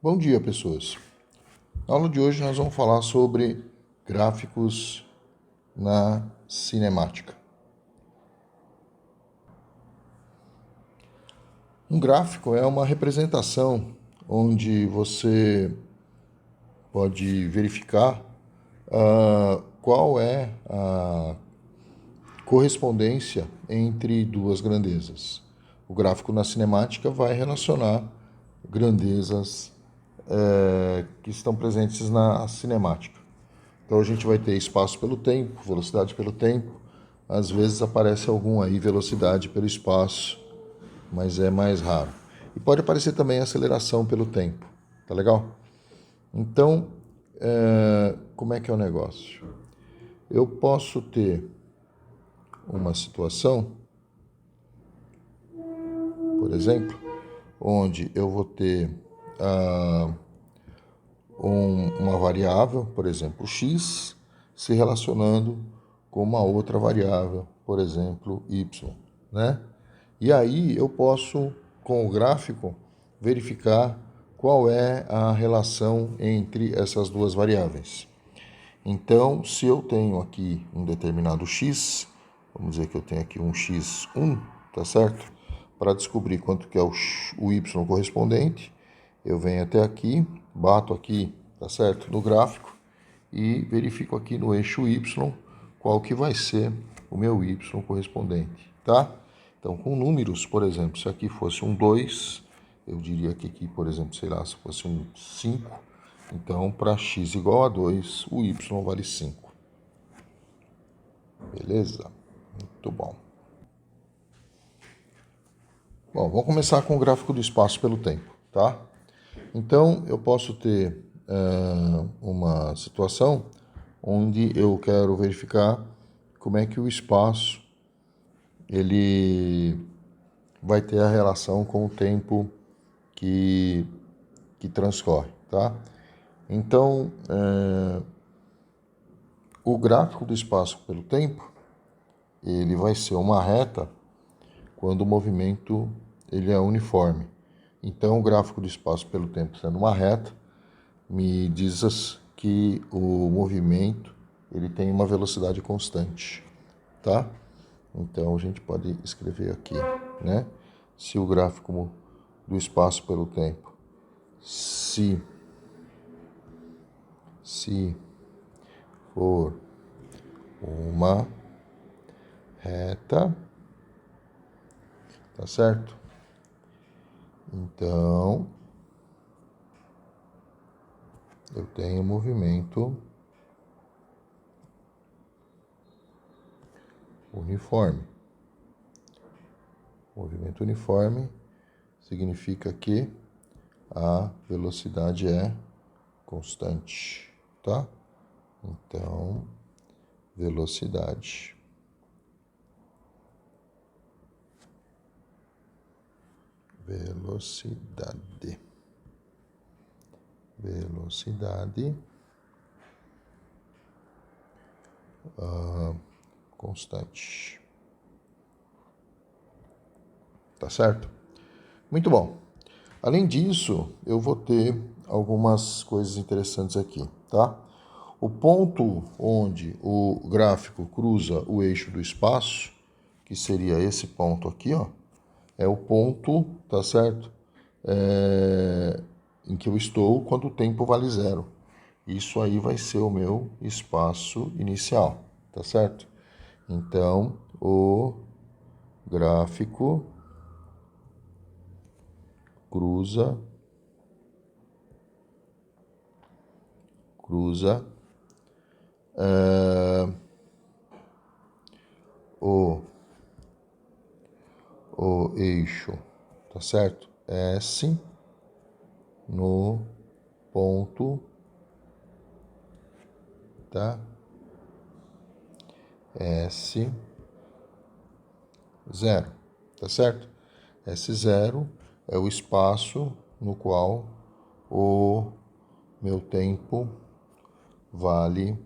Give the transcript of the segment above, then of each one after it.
Bom dia, pessoas. Na aula de hoje nós vamos falar sobre gráficos na cinemática. Um gráfico é uma representação onde você pode verificar qual é a correspondência entre duas grandezas. O gráfico na cinemática vai relacionar grandezas que estão presentes na cinemática. Então a gente vai ter espaço pelo tempo, velocidade pelo tempo. Às vezes aparece algum aí velocidade pelo espaço, mas é mais raro. E pode aparecer também aceleração pelo tempo. Tá legal? Então, como é que é o negócio? Eu posso ter uma situação, por exemplo, onde eu vou ter uma variável, por exemplo, x, se relacionando com uma outra variável, por exemplo, y, né? E aí eu posso, com o gráfico, verificar qual é a relação entre essas duas variáveis. Então, se eu tenho aqui um determinado x, vamos dizer que eu tenho aqui um x1, tá certo? Para descobrir quanto que é o y correspondente, eu venho até aqui, bato aqui, tá certo? No gráfico e verifico aqui no eixo y qual que vai ser o meu y correspondente, tá? Então, com números, por exemplo, se aqui fosse um 2, eu diria que aqui, por exemplo, sei lá, se fosse um 5, então, para x igual a 2, o y vale 5. Beleza? Muito bom. Bom, vamos começar com o gráfico do espaço pelo tempo, tá? Então, eu posso ter uma situação onde eu quero verificar como é que o espaço ele vai ter a relação com o tempo que transcorre, tá? Então, o gráfico do espaço pelo tempo, ele vai ser uma reta quando o movimento ele é uniforme. Então, o gráfico do espaço pelo tempo sendo uma reta, me diz que o movimento ele tem uma velocidade constante, tá? Então, a gente pode escrever aqui, né? Se o gráfico do espaço pelo tempo, se for uma reta, tá certo? Então, eu tenho movimento uniforme. Movimento uniforme significa que a velocidade é constante, tá? Então, velocidade. Velocidade constante. Tá certo? Muito bom. Além disso, eu vou ter algumas coisas interessantes aqui, tá? O ponto onde o gráfico cruza o eixo do espaço, que seria esse ponto aqui, ó, é o ponto, tá certo? Em que eu estou quando o tempo vale 0. Isso aí vai ser o meu espaço inicial, tá certo? Então, o gráfico cruza o eixo, tá certo? S no ponto, tá? S0, tá certo? S0 é o espaço no qual o meu tempo vale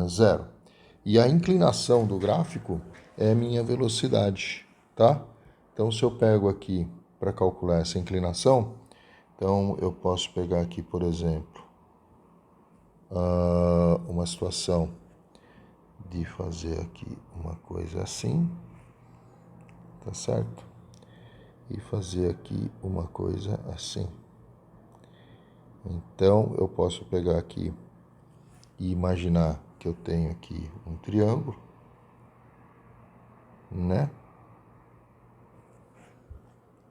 0. E a inclinação do gráfico é minha velocidade, tá? Então, se eu pego aqui para calcular essa inclinação, Então, eu posso pegar aqui, por exemplo, uma situação de fazer aqui uma coisa assim, tá certo? E fazer aqui uma coisa assim. Então, eu posso pegar aqui e imaginar que eu tenho aqui um triângulo, né?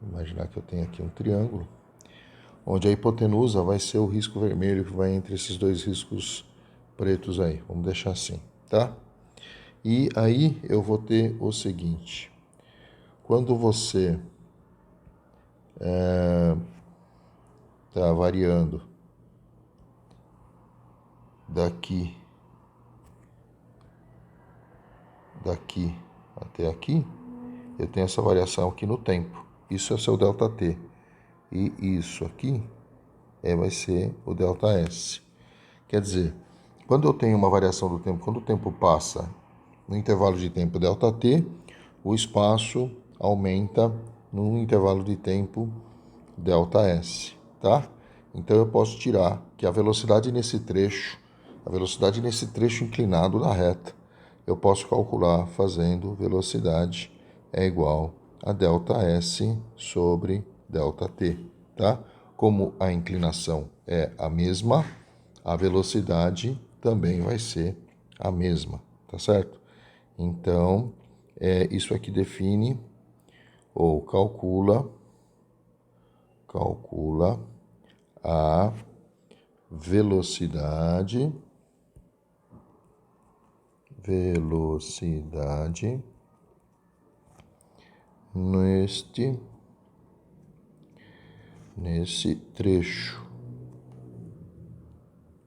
Imaginar que eu tenho aqui um triângulo, onde a hipotenusa vai ser o risco vermelho que vai entre esses dois riscos pretos aí. Vamos deixar assim, tá? E aí eu vou ter o seguinte: quando você está variando daqui até aqui, eu tenho essa variação aqui no tempo. Isso é o seu ΔT. E isso aqui vai ser o ΔS. Quer dizer, quando eu tenho uma variação do tempo, quando o tempo passa no intervalo de tempo ΔT, o espaço aumenta no intervalo de tempo ΔS, tá? Então eu posso tirar que a velocidade nesse trecho inclinado da reta, eu posso calcular fazendo velocidade é igual a ΔS sobre ΔT, tá? Como a inclinação é a mesma, a velocidade também vai ser a mesma, tá certo? Então, isso aqui define ou calcula a velocidade nesse trecho.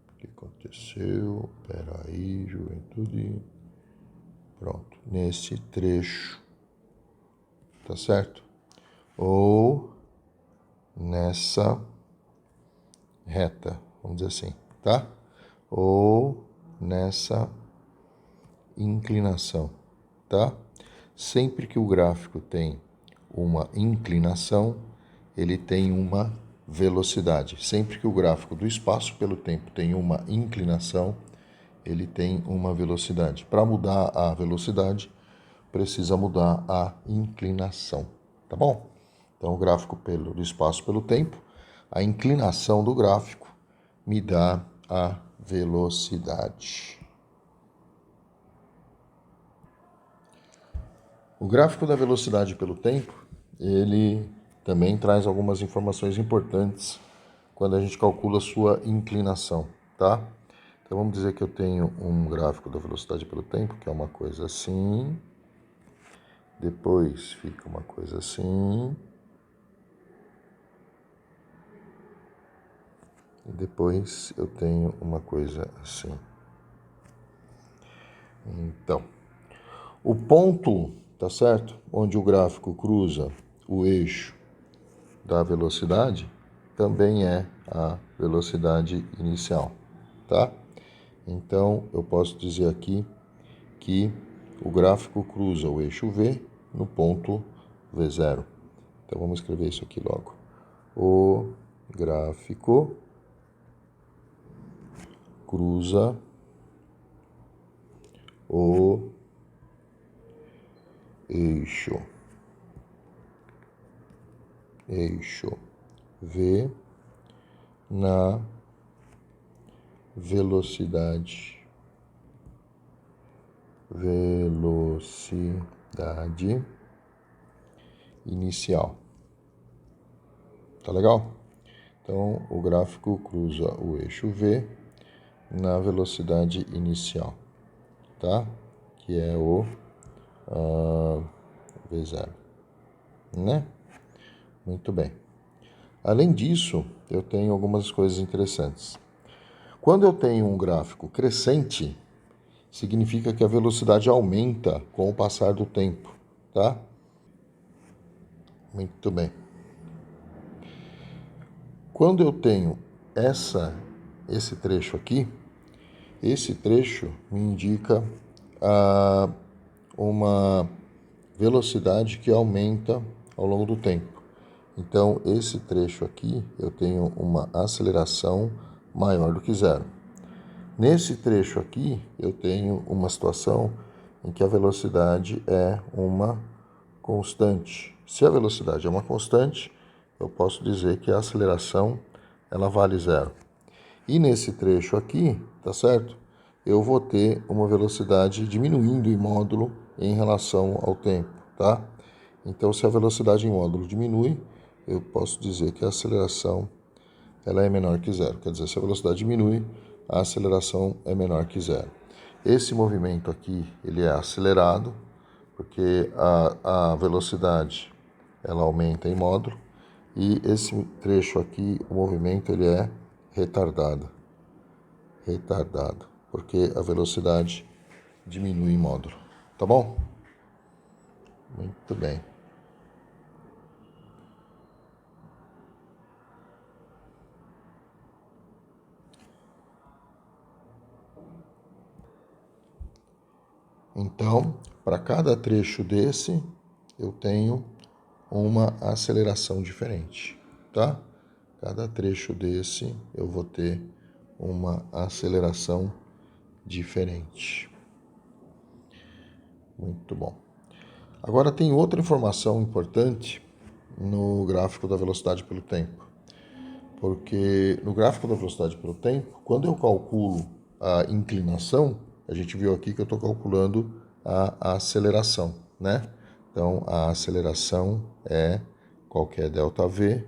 O que aconteceu? Peraí, juventude. Pronto, nesse trecho, tá certo? Ou nessa reta, vamos dizer assim, tá? Ou nessa inclinação, tá? Sempre que o gráfico tem uma inclinação, ele tem uma velocidade. Sempre que o gráfico do espaço pelo tempo tem uma inclinação, ele tem uma velocidade. Para mudar a velocidade, precisa mudar a inclinação, tá bom? Então, o gráfico do espaço pelo tempo, a inclinação do gráfico me dá a velocidade. O gráfico da velocidade pelo tempo, ele também traz algumas informações importantes quando a gente calcula a sua inclinação, tá? Então vamos dizer que eu tenho um gráfico da velocidade pelo tempo, que é uma coisa assim, depois fica uma coisa assim, e depois eu tenho uma coisa assim. Então, o ponto, tá certo? Onde o gráfico cruza o eixo da velocidade também é a velocidade inicial, tá? Então, eu posso dizer aqui que o gráfico cruza o eixo V no ponto V0. Então, vamos escrever isso aqui logo. O gráfico cruza o eixo V na velocidade inicial. Tá legal? Então, o gráfico cruza o eixo V na velocidade inicial, tá? Que é o V0, né? Muito bem. Além disso, eu tenho algumas coisas interessantes. Quando eu tenho um gráfico crescente, significa que a velocidade aumenta com o passar do tempo, tá? Muito bem. Quando eu tenho esse trecho aqui, esse trecho me indica uma velocidade que aumenta ao longo do tempo. Então, esse trecho aqui, eu tenho uma aceleração maior do que zero. Nesse trecho aqui, eu tenho uma situação em que a velocidade é uma constante. Se a velocidade é uma constante, eu posso dizer que a aceleração ela vale zero. E nesse trecho aqui, tá certo? Eu vou ter uma velocidade diminuindo em módulo em relação ao tempo, tá? Então, se a velocidade em módulo diminui, eu posso dizer que a aceleração ela é menor que zero. Quer dizer, se a velocidade diminui, a aceleração é menor que zero. Esse movimento aqui, ele é acelerado, porque a velocidade ela aumenta em módulo, e esse trecho aqui, o movimento ele é retardado, porque a velocidade diminui em módulo, tá bom? Muito bem. Então, para cada trecho desse, eu tenho uma aceleração diferente, tá? Cada trecho desse, eu vou ter uma aceleração diferente. Muito bom. Agora tem outra informação importante no gráfico da velocidade pelo tempo. Porque no gráfico da velocidade pelo tempo, quando eu calculo a inclinação, a gente viu aqui que eu estou calculando a aceleração, né? Então, a aceleração é qualquer ΔV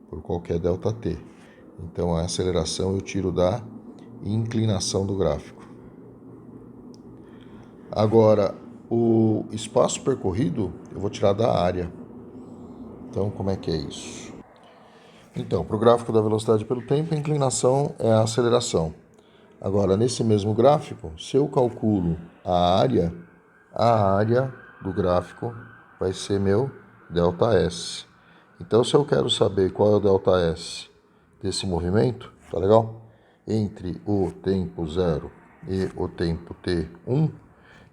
por qualquer ΔT. Então, a aceleração eu tiro da inclinação do gráfico. Agora, o espaço percorrido eu vou tirar da área. Então, como é que é isso? Então, para o gráfico da velocidade pelo tempo, a inclinação é a aceleração. Agora, nesse mesmo gráfico, se eu calculo a área do gráfico vai ser meu ΔS. Então, se eu quero saber qual é o ΔS desse movimento, tá legal? Entre o tempo 0 e o tempo t1,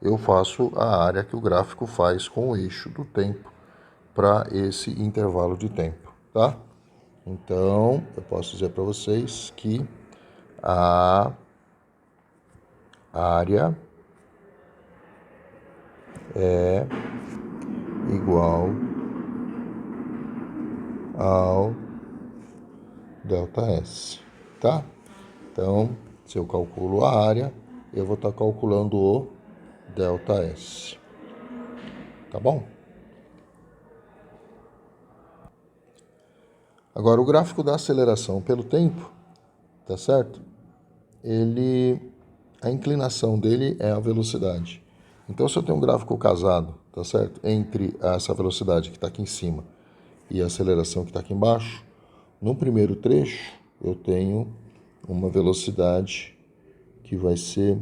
eu faço a área que o gráfico faz com o eixo do tempo para esse intervalo de tempo, tá? Então, eu posso dizer para vocês que a área é igual ao ΔS, tá? Então, se eu calculo a área, eu vou estar calculando o ΔS, tá bom? Agora, o gráfico da aceleração pelo tempo, tá certo? A inclinação dele é a velocidade. Então, se eu tenho um gráfico casado, tá certo? Entre essa velocidade que está aqui em cima e a aceleração que está aqui embaixo, no primeiro trecho eu tenho uma velocidade que vai ser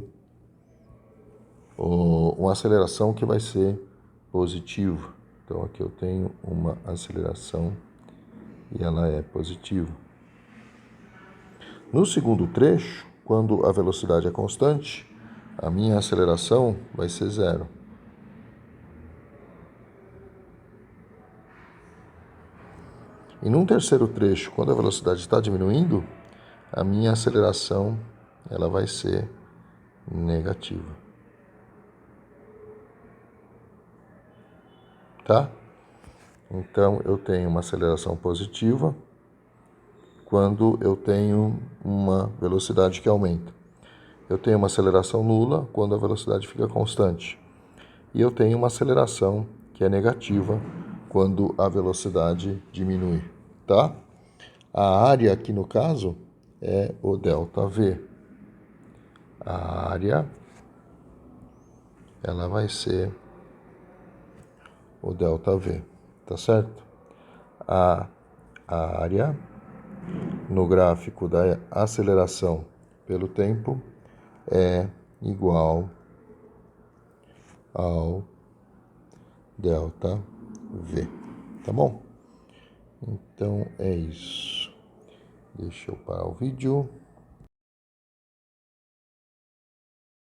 uma aceleração que vai ser positiva. Então aqui eu tenho uma aceleração e ela é positiva. No segundo trecho, quando a velocidade é constante, a minha aceleração vai ser zero. E num terceiro trecho, quando a velocidade está diminuindo, a minha aceleração ela vai ser negativa. Tá? Então eu tenho uma aceleração positiva quando eu tenho uma velocidade que aumenta. Eu tenho uma aceleração nula quando a velocidade fica constante. E eu tenho uma aceleração que é negativa quando a velocidade diminui, tá? A área aqui no caso é o ΔV. A área ela vai ser o ΔV, tá certo? A área no gráfico da aceleração pelo tempo é igual ao ΔV, tá bom? Então é isso. Deixa eu parar o vídeo.